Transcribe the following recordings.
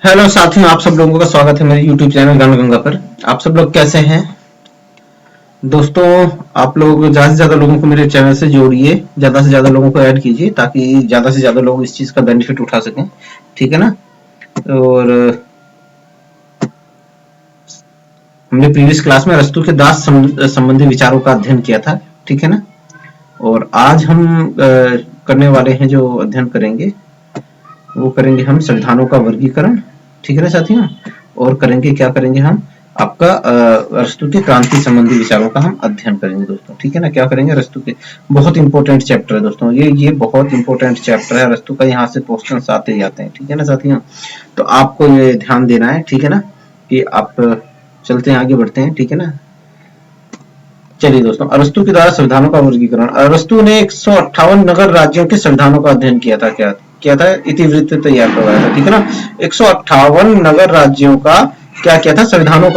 Hello साथियों, आप सब लोगों का स्वागत है मेरे YouTube चैनल गान गंगा पर। आप सब लोग कैसे हैं दोस्तों? आप लोग ज़्यादा से ज़्यादा लोगों को मेरे चैनल से जोड़िए, ज़्यादा से ज़्यादा लोगों को ऐड कीजिए ताकि ज़्यादा से ज़्यादा लोग इस चीज़ का बेनिफिट उठा सकें। ठीक है ना? और हमने प्रीवियस क्लास में अरस्तु के दास संबंधी विचारों का अध्ययन किया था। ठीक है ना? और आज हम करने वाले हैं, जो अध्ययन करेंगे वो करेंगे हम संविधानों का वर्गीकरण। ठीक है ना साथियों? और करेंगे क्या करेंगे हम आपका अरस्तु के क्रांति संबंधी विचारों का हम अध्ययन करेंगे दोस्तों। ठीक है ना? क्या करेंगे? अरस्तु के बहुत इंपॉर्टेंट चैप्टर है दोस्तों, ये बहुत इंपॉर्टेंट चैप्टर है अरस्तु का। यहाँ से क्वेश्चंस आते ही आते हैं। ठीक है ना साथियों? तो आपको ये ध्यान देना है। ठीक है ना? कि आप चलते हैं, आगे बढ़ते हैं। ठीक है ना? चलिए दोस्तों, अरस्तु के द्वारा संविधानों का वर्गीकरण। अरस्तु ने 158 नगर राज्यों के संविधानों का अध्ययन किया था। क्या किया था? इतिवृत्त तैयार करवाया था। ठीक है ना? 158 नगर राज्यों का क्या किया था? संविधानों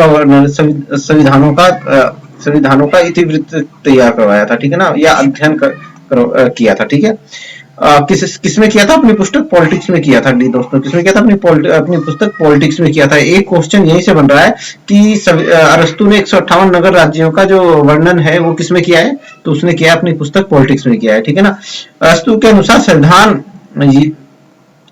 का इतिवृत्त तैयार करवाया था। ठीक है ना? या अध्ययन किया था। ठीक है? किसमें किया था? अपनी पुस्तक पॉलिटिक्स में किया था। डी दोस्तों, किसमें किया था? अपनी पुस्तक पॉलिटिक्स में किया था। एक क्वेश्चन यहीं से बन रहा है कि अरस्तु ने 158 नगर राज्यों का जो वर्णन है वो किसमें किया है? तो उसने किया अपनी पुस्तक पॉलिटिक्स में किया है। ठीक है ना? अरस्तु के अनुसार संविधान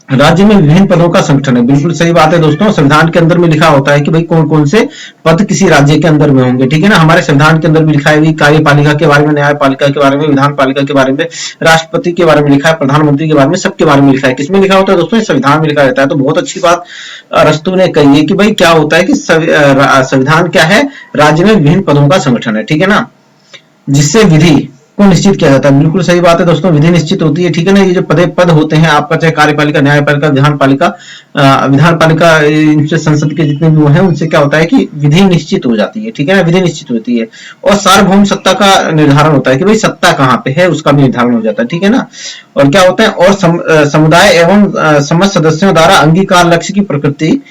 राज्य में विभिन्न पदों का संगठन है। बिल्कुल सही बात है दोस्तों। संविधान के अंदर में लिखा होता है कि भाई कौन कौन से पद किसी राज्य के अंदर में होंगे। ठीक है ना? हमारे संविधान के अंदर भी लिखा है कार्यपालिका के बारे में, न्यायपालिका के बारे में, विधान पालिका के बारे में, राष्ट्रपति के बारे में लिखा है, प्रधानमंत्री के बारे में, सबके बारे में लिखा है। किसमें लिखा होता है दोस्तों? संविधान में लिखा रहता है। तो बहुत अच्छी बात अरस्तु ने कही है कि भाई क्या होता है कि संविधान क्या है? राज्य में विभिन्न पदों का संगठन है। ठीक है ना? जिससे विधि को निश्चित किया जाता है। बिल्कुल सही बात है दोस्तों, विधि निश्चित होती है। ठीक है ना? ये जो पद होते हैं आपका, चाहे कार्यपालिका, न्यायपालिका, विधान पालिका, इनसे संसद के जितने भी वो हैं उनसे क्या होता है कि विधि निश्चित हो जाती है। ठीक है ना? विधि निश्चित होती है और सार्वभौम सत्ता का निर्धारण होता है कि भाई सत्ता कहाँ पे है, उसका भी निर्धारण हो जाता है। ठीक है ना? और क्या होता है? और समुदाय एवं समस्त सदस्यों द्वारा अंगीकार लक्ष्य की प्रकृति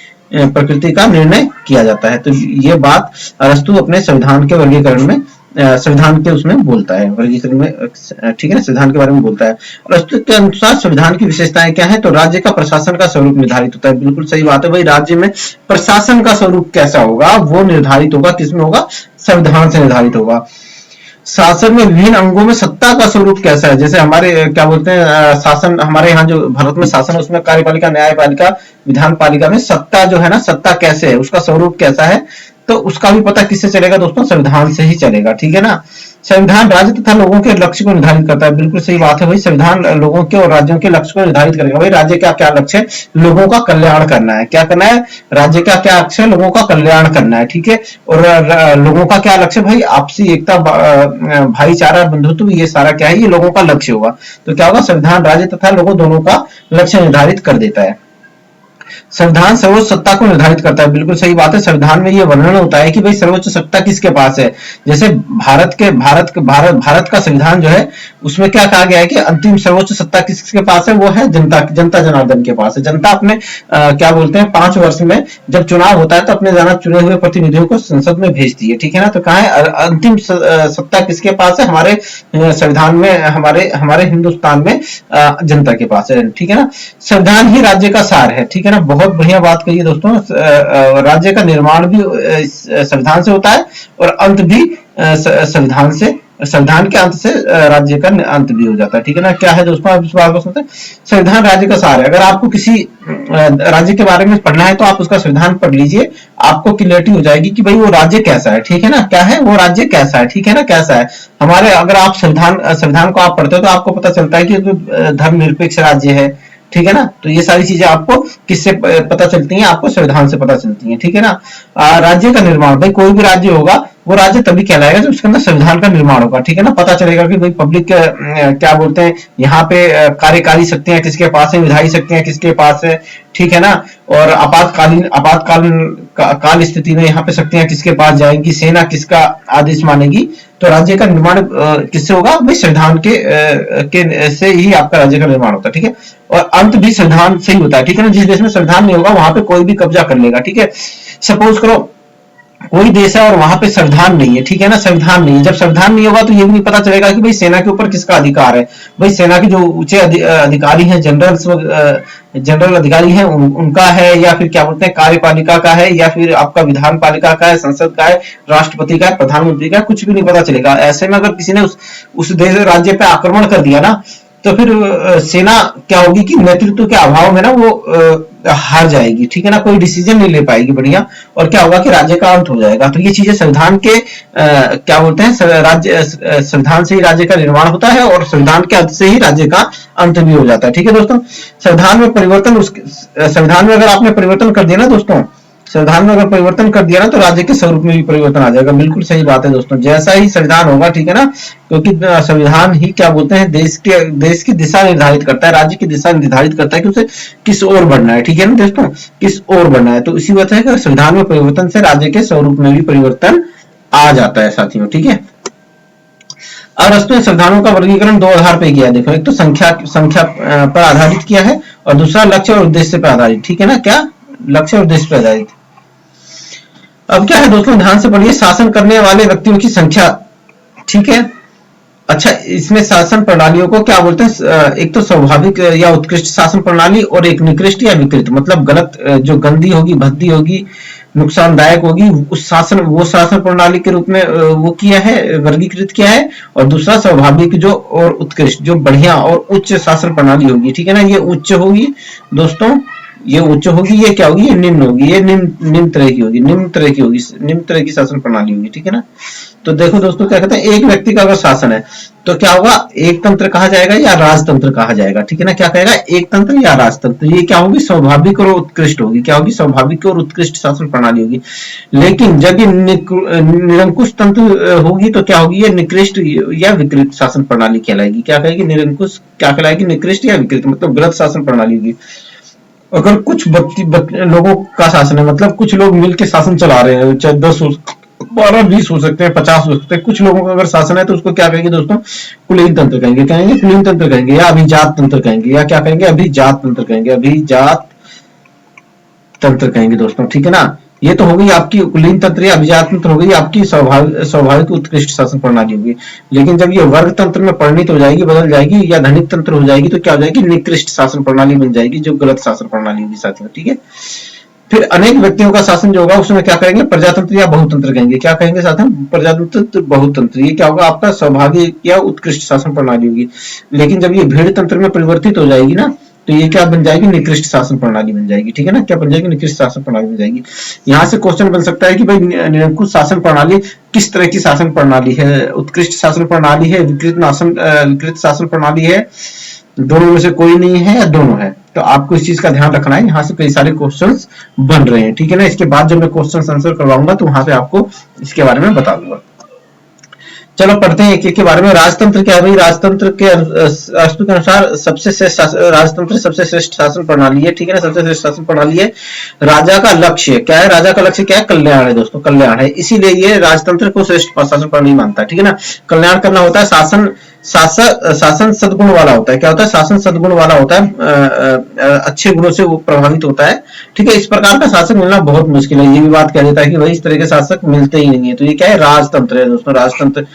का निर्णय किया जाता है। तो ये बात अरस्तु अपने संविधान के वर्गीकरण में, संविधान के उसमें बोलता है, वर्गीकरण में। ठीक है ना? संविधान के बारे में बोलता है। अरस्तु के अनुसार संविधान की विशेषताएं क्या है? तो राज्य का प्रशासन का स्वरूप निर्धारित होता है। बिल्कुल सही बात है भाई। राज्य में प्रशासन का स्वरूप कैसा होगा वो निर्धारित होगा, किसमें होगा? संविधान से निर्धारित होगा। शासन में विभिन्न अंगों में सत्ता का स्वरूप कैसा है? जैसे हमारे क्या बोलते हैं, शासन, हमारे यहाँ जो भारत में शासन है उसमें कार्यपालिका, न्यायपालिका, विधान पालिका में सत्ता जो है ना, सत्ता कैसे है, उसका स्वरूप कैसा है, तो उसका भी पता किससे चलेगा दोस्तों? संविधान से ही चलेगा। ठीक है ना? संविधान राज्य तथा लोगों के लक्ष्य को निर्धारित करता है। बिल्कुल सही बात है भाई। संविधान लोगों के और राज्यों के लक्ष्य को निर्धारित करेगा। भाई राज्य का क्या लक्ष्य है? लोगों का कल्याण करना है। क्या करना है? राज्य का क्या लक्ष्य है? लोगों का कल्याण करना है। ठीक है? और लोगों का क्या लक्ष्य? भाई आपसी एकता, भाईचारा, बंधुत्व, ये सारा क्या है? ये लोगों का लक्ष्य होगा। तो क्या होगा? संविधान राज्य तथा लोगों दोनों का लक्ष्य निर्धारित कर देता है। संविधान सर्वोच्च सत्ता को निर्धारित करता है। बिल्कुल सही बात है। संविधान में यह वर्णन होता है कि भाई सर्वोच्च सत्ता किसके पास है। जैसे भारत का संविधान जो है उसमें क्या कहा गया है कि अंतिम सर्वोच्च सत्ता किसके पास है? वो है जनता जनार्दन के पास है। जनता अपने क्या बोलते हैं 5 वर्ष में जब चुनाव होता है तो अपने द्वारा चुने हुए प्रतिनिधियों को संसद में भेजती है। ठीक है ना? तो कहा है अंतिम सत्ता किसके पास है? हमारे संविधान में, हमारे हिंदुस्तान में जनता के पास है। ठीक है ना? संविधान ही राज्य का सार है। ठीक है ना? बहुत बढ़िया बात कही है दोस्तों। राज्य का निर्माण भी संविधान से होता है और अंत भी संविधान के अंत से राज्य का अंत भी हो जाता है। ठीक है ना? क्या है दोस्तों, आप इस बात को समझते हैं? संविधान राज्य का सार है। अगर आपको किसी राज्य के बारे में पढ़ना है तो आप उसका संविधान पढ़ लीजिए, आपको क्लियरिटी हो जाएगी कि भाई वो राज्य कैसा है। ठीक है ना? क्या है वो राज्य कैसा है? ठीक है ना? कैसा है हमारे, अगर आप संविधान को आप पढ़ते हो तो आपको पता चलता है कि धर्मनिरपेक्ष राज्य है। ठीक है ना? तो ये सारी चीजें आपको किससे पता चलती हैं? आपको संविधान से पता चलती हैं। ठीक है ना? राज्य का निर्माण, भाई कोई भी राज्य होगा वो राज्य तभी कहलाएगा जब उसके अंदर संविधान का निर्माण होगा। ठीक है ना? पता चलेगा कि भाई पब्लिक क्या बोलते हैं, यहाँ पे कार्यकारी शक्तियां किसके पास है, विधायी शक्तियां किसके पास है। ठीक है ना? और आपातकाल स्थिति में यहाँ पे शक्तियां किसके पास जाएंगी, सेना किसका आदेश मानेगी। तो राज्य का निर्माण किससे होगा? भाई संविधान के से ही आपका राज्य का निर्माण होता है। ठीक है? और अंत भी संविधान से ही होता है। ठीक है ना? जिस देश में संविधान नहीं होगा वहां पे कोई भी कब्जा कर लेगा। ठीक है? सपोज करो कोई देश है और वहां पे संविधान नहीं है, ठीक है ना, संविधान नहीं है। जब संविधान नहीं होगा तो ये भी नहीं पता चलेगा कि भाई सेना के ऊपर किसका अधिकार है। भाई सेना के जो ऊंचे अधिकारी हैं, जनरल अधिकारी हैं, उनका है, या फिर क्या बोलते हैं कार्यपालिका का है, या फिर आपका विधान पालिका का है, संसद का है, राष्ट्रपति का है, प्रधानमंत्री का है, कुछ भी नहीं पता चलेगा। ऐसे में अगर किसी ने उस देश राज्य पे आक्रमण कर दिया ना, तो फिर सेना क्या होगी कि नेतृत्व के अभाव में ना वो हार जाएगी, ठीक है ना, कोई डिसीजन नहीं ले पाएगी बढ़िया, और क्या होगा कि राज्य का अंत हो जाएगा। तो ये चीजें संविधान के क्या बोलते हैं, राज्य संविधान से ही राज्य का निर्माण होता है, और संविधान के अंत से ही राज्य का अंत भी हो जाता है, ठीक है दोस्तों। संविधान में परिवर्तन, संविधान में अगर आपने परिवर्तन कर दिया ना दोस्तों, संविधान में अगर परिवर्तन कर दिया ना, तो राज्य के स्वरूप में भी परिवर्तन आ जाएगा। बिल्कुल सही बात है दोस्तों, जैसा ही संविधान होगा, ठीक है ना, क्योंकि संविधान ही क्या बोलते हैं, देश की दिशा निर्धारित करता है, राज्य की दिशा निर्धारित करता है कि उसे किस ओर बढ़ना है, ठीक है ना दोस्तों, किस ओर बढ़ना है। तो इसी वजह से संविधान में परिवर्तन से राज्य के स्वरूप में भी परिवर्तन आ जाता है साथियों, ठीक है। और दोस्तों संविधानों का वर्गीकरण दो आधार पर किया है। देखो, एक तो संख्या पर आधारित किया है, और दूसरा लक्ष्य और उद्देश्य पर आधारित, ठीक है ना, क्या लक्ष्य और उद्देश्य पर आधारित। अब क्या है दोस्तों, ध्यान से पढ़िए, शासन करने वाले व्यक्तियों की संख्या, ठीक है। अच्छा, इसमें शासन प्रणालियों को क्या बोलते हैं, एक तो स्वाभाविक या उत्कृष्ट शासन प्रणाली, और एक निकृष्ट या विकृत, मतलब गलत, जो गंदी होगी, भद्दी होगी, नुकसानदायक होगी, वो शासन प्रणाली के रूप में वो किया है, वर्गीकृत किया है। और दूसरा स्वाभाविक जो और उत्कृष्ट, जो बढ़िया और उच्च शासन प्रणाली होगी, ठीक है ना, ये उच्च होगी दोस्तों, ये उच्च होगी, ये क्या होगी, ये निम्न होगी, ये निम्न तरह की होगी, निम्न तरह की शासन प्रणाली होगी, ठीक है ना। तो देखो दोस्तों, क्या कहते हैं, एक व्यक्ति का अगर शासन है तो क्या होगा, एक तंत्र कहा जाएगा या राजतंत्र कहा जाएगा, ठीक है ना, क्या कहेगा, एक तंत्र या राजतंत्र। ये क्या होगी, स्वाभाविक और उत्कृष्ट होगी, क्या होगी, स्वाभाविक और उत्कृष्ट शासन प्रणाली होगी। लेकिन जब ये निरंकुश तंत्र होगी तो क्या होगी, ये निकृष्ट या विकृत शासन प्रणाली कहलाएगी। क्या कहेगी, निरंकुश क्या कहलाएगी, निकृष्ट या विकृत, मतलब गलत शासन प्रणाली होगी। अगर कुछ लोगों का शासन है, मतलब कुछ लोग मिलकर शासन चला रहे हैं, चाहे 10 12 20 हो सकते हैं, 50 हो सकते हैं, कुछ लोगों का अगर शासन है, तो उसको क्या कहेंगे दोस्तों, कुलीन तंत्र कहेंगे, कुलीन तंत्र कहेंगे, या अभिजात तंत्र कहेंगे, या क्या कहेंगे, अभिजात तंत्र कहेंगे, अभिजात तंत्र कहेंगे दोस्तों, ठीक है ना। ये तो हो गई आपकी कुलीन तंत्र या अभिजात तंत्र, हो गई आपकी स्वाभाविक उत्कृष्ट शासन प्रणाली होगी। लेकिन जब ये वर्ग तंत्र में परिणित हो जाएगी, बदल जाएगी, या धनिक तंत्र हो जाएगी, तो क्या हो जाएगी, निकृष्ट शासन प्रणाली बन जाएगी, जो गलत शासन प्रणाली होगी साथियों, ठीक है। फिर अनेक व्यक्तियों का शासन जो होगा, उसमें क्या कहेंगे, प्रजातंत्र या बहुतंत्र कहेंगे। क्या कहेंगे साथियों, प्रजातंत्र, बहुतंत्र। ये क्या होगा, आपका स्वाभाविक या उत्कृष्ट शासन प्रणाली होगी। लेकिन जब ये भेड़ तंत्र में परिवर्तित हो जाएगी ना, तो ये क्या बन जाएगी, निकृष्ट शासन प्रणाली बन जाएगी, ठीक है ना, क्या बन जाएगी, निकृष्ट शासन प्रणाली बन जाएगी। यहाँ से क्वेश्चन बन सकता है कि भाई निरंकुश शासन प्रणाली किस तरह की शासन प्रणाली है, उत्कृष्ट शासन प्रणाली है, विकृत शासन प्रणाली है, दोनों में से कोई नहीं है, या दोनों है। तो आपको इस चीज का ध्यान रखना है, यहाँ से कई सारे क्वेश्चंस बन रहे हैं, ठीक है ना। इसके बाद जब मैं क्वेश्चन आंसर करवाऊंगा तो वहां पे आपको इसके बारे में बता दूंगा। चलो पढ़ते हैं एक एक के बारे में। राजतंत्र क्या है भाई, राजतंत्र के अनुसार राजतंत्र सबसे श्रेष्ठ शासन प्रणाली है, ठीक है ना, सबसे श्रेष्ठ शासन प्रणाली है। राजा का लक्ष्य क्या है, राजा का लक्ष्य क्या है, कल्याण है दोस्तों, कल्याण है, इसीलिए ये राजतंत्र को श्रेष्ठ शासन प्रणाली मानता है, ठीक है ना। कल्याण करना होता है, शासन सद्गुण वाला होता है। क्या होता है, शासन सद्गुण वाला होता है, अच्छे गुणों से वो प्रभावित होता है, ठीक है। इस प्रकार का शासक मिलना बहुत मुश्किल है, ये भी बात कह देता है कि भाई इस तरह के शासक मिलते ही नहीं है। तो ये क्या है, राजतंत्र है दोस्तों, राजतंत्र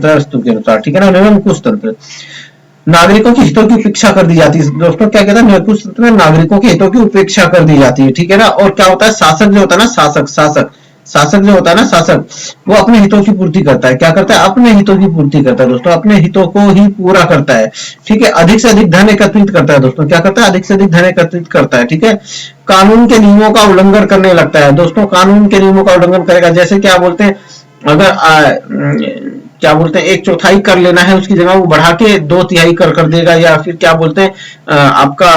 वस्तु के अनुसार, ठीक है ना। निरंकुश तंत्र, नागरिकों के हितों की उपेक्षा कर दी जाती है दोस्तों। क्या कहता है, निरंकुश तंत्र में नागरिकों के हितों की उपेक्षा कर दी जाती है, ठीक है ना। और क्या होता है, शासक जो होता है ना, शासक जो होता है ना, शासक वो अपने हितों की पूर्ति करता है। क्या करता है, अपने हितों की पूर्ति करता है दोस्तों, अपने हितों को ही पूरा करता है, ठीक है। अधिक से अधिक धन एकत्रित करता है दोस्तों, क्या करता है, अधिक से अधिक धन एकत्रित करता है, ठीक है। कानून के नियमों का उल्लंघन करने लगता है दोस्तों, कानून के नियमों का उल्लंघन करेगा। जैसे क्या बोलते हैं, अगर क्या बोलते हैं 1/4 कर लेना है, उसकी जगह वो बढ़ा के 2/3 कर देगा, या फिर क्या बोलते हैं आपका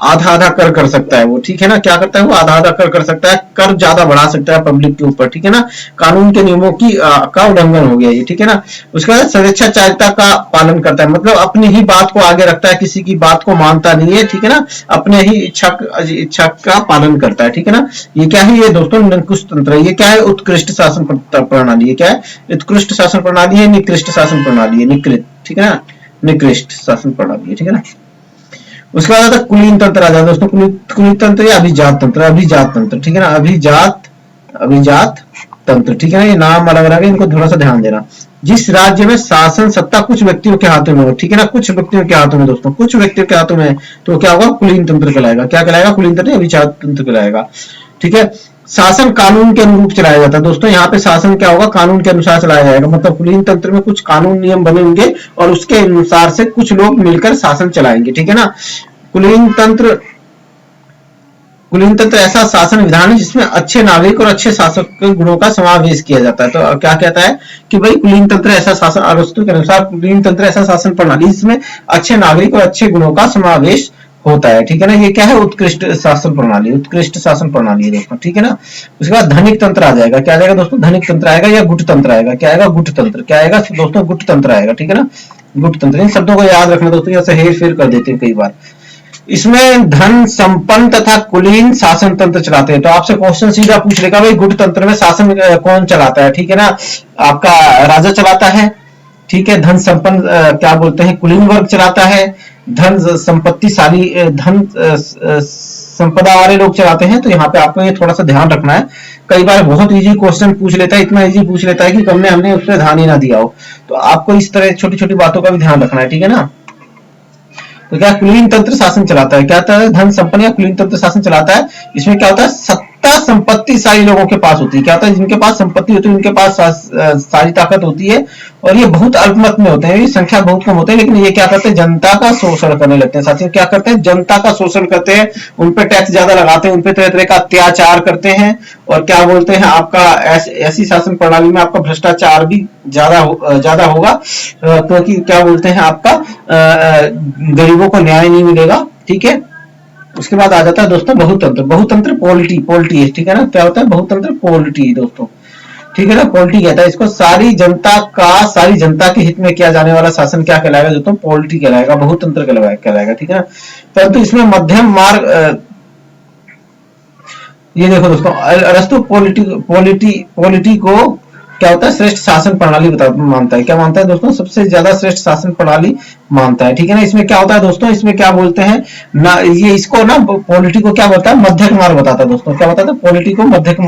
आधा कर सकता है वो, ठीक है ना। क्या करता है वो, आधा कर सकता है, कर ज्यादा बढ़ा सकता है पब्लिक के ऊपर, ठीक है ना। कानून के नियमों की का उल्लंघन हो गया ये, ठीक है ना। उसके बाद स्वेच्छाचारिता का पालन करता है, मतलब अपनी ही बात को आगे रखता है, किसी की बात को मानता नहीं है, ठीक है ना। अपने ही इच्छा का पालन करता है, ठीक है ना। ये क्या है, ये दोस्तों निरंकुश तंत्र है। ये क्या है, उत्कृष्ट शासन प्रणाली। ये क्या है, उत्कृष्ट शासन प्रणाली है, निकृष्ट शासन प्रणाली है, निकृष्ट, ठीक है ना, निकृष्ट शासन प्रणाली है, ठीक है ना। उसके बाद आता है कुलीन तंत्र आ जाता है दोस्तों, कुलीन तंत्र या अभिजात तंत्र, ठीक है ना, अभिजात तंत्र, ठीक है ना, ये नाम अलग अलग है, इनको थोड़ा सा ध्यान देना। जिस राज्य में शासन सत्ता कुछ व्यक्तियों के हाथों में हो, ठीक है ना, कुछ व्यक्तियों के हाथों में दोस्तों, कुछ व्यक्तियों के हाथों में, तो क्या होगा, कुलीन तंत्र कहलाएगा। क्या कहलाएगा, कुलीन तंत्र या विचार तंत्र कहलाएगा। ठीक है, शासन कानून के अनुरूप चलाया जाता है दोस्तों, यहाँ पे शासन क्या होगा, कानून के अनुसार चलाया जाएगा। मतलब कुलीन तंत्र में कुछ कानून नियम बने होंगे और उसके अनुसार से कुछ लोग मिलकर शासन चलाएंगे, ठीक है ना। कुलीन तंत्र ऐसा शासन विधान है जिसमें अच्छे नागरिक और अच्छे शासक के गुणों का समावेश किया जाता है। तो क्या कहता है कि भाई कुलीन तंत्र ऐसा शासन, अरस्तु के अनुसार कुलीन तंत्र ऐसा शासन प्रणाली जिसमें अच्छे नागरिक और अच्छे गुणों का समावेश होता है, ठीक है ना। ये क्या है, उत्कृष्ट शासन प्रणाली, उत्कृष्ट शासन प्रणाली है दोस्तों, ठीक है ना। उसके बाद धनिक तंत्र आ जाएगा। क्या आ जाएगा दोस्तों, धनिक तंत्र आएगा या गुट तंत्र आएगा। क्या आएगा, गुट तंत्र। क्या आएगा दोस्तों, गुट तंत्र आएगा, ठीक है ना, गुट तंत्र। इन शब्दों को याद रखना दोस्तों, ऐसे हेर फेर कर देते हैं कई बार। इसमें धन संपन्न तथा कुलीन शासन तंत्र चलाते हैं। तो आपसे क्वेश्चन सीधा पूछ लेगा, भाई गुट तंत्र में शासन कौन चलाता है, ठीक है ना, आपका राजा चलाता है, ठीक है। धन संपन्न क्या बोलते हैं, कुलीन वर्ग चलाता है। धन संपत्तिशाली, धन संपदा वाले लोग चलाते हैं। तो यहाँ पे आपको ये थोड़ा सा ध्यान रखना है। कई बार बहुत इजी क्वेश्चन पूछ लेता है, इतना इजी पूछ लेता है कि हमने उस पर ध्यान ही ना दिया हो। तो आपको इस तरह छोटी छोटी बातों का भी ध्यान रखना है, ठीक है ना। तो क्या कुलीन तंत्र शासन चलाता है, क्या होता है, धन संपन्न या कुलीन तंत्र शासन चलाता है। इसमें क्या होता है, सत्ता संपत्ति सारी लोगों के पास होती है। क्या होता है, जिनके पास संपत्ति होती है उनके पास सारी ताकत होती है, और ये बहुत अल्पमत में होते हैं, ये संख्या बहुत कम होते हैं, लेकिन ये क्या करते हैं, जनता का शोषण करने लगते हैं। साथियों क्या करते हैं, जनता का शोषण करते हैं, उन पे टैक्स ज्यादा लगाते हैं, उन पे तरह तरह का अत्याचार करते हैं, और क्या बोलते हैं, आपका ऐसी शासन प्रणाली में आपका भ्रष्टाचार भी ज्यादा होगा, क्योंकि क्या बोलते हैं, आपका गरीबों को न्याय नहीं मिलेगा, ठीक है। उसके बाद आ जाता है दोस्तों बहुतंत्र। बहुतंत्र पॉलिटी है, ठीक है ना। क्या होता है, बहुतंत्र पॉलिटी दोस्तों, ठीक है ना, पॉलिटी कहता है इसको। सारी जनता के हित में किया जाने वाला शासन क्या कहलाएगा दोस्तों, पॉलिटी कहलाएगा, बहुतंत्र कहलाएगा, ठीक है ना। परंतु इसमें मध्यम मार्ग, ये देखो दोस्तों, अरस्तु पॉलिटी को क्या होता है, श्रेष्ठ शासन प्रणाली मानता है। क्या मानता है दोस्तों, सबसे ज्यादा श्रेष्ठ शासन प्रणाली मानता है, ठीक है ना। इसमें क्या होता है दोस्तों, इसमें क्या बोलते हैं ना, ये इसको ना पॉलिटी को क्या बोलता है, मध्यक मार्ग बताता है दोस्तों। क्या बताता है, पॉलिटी को मध्यक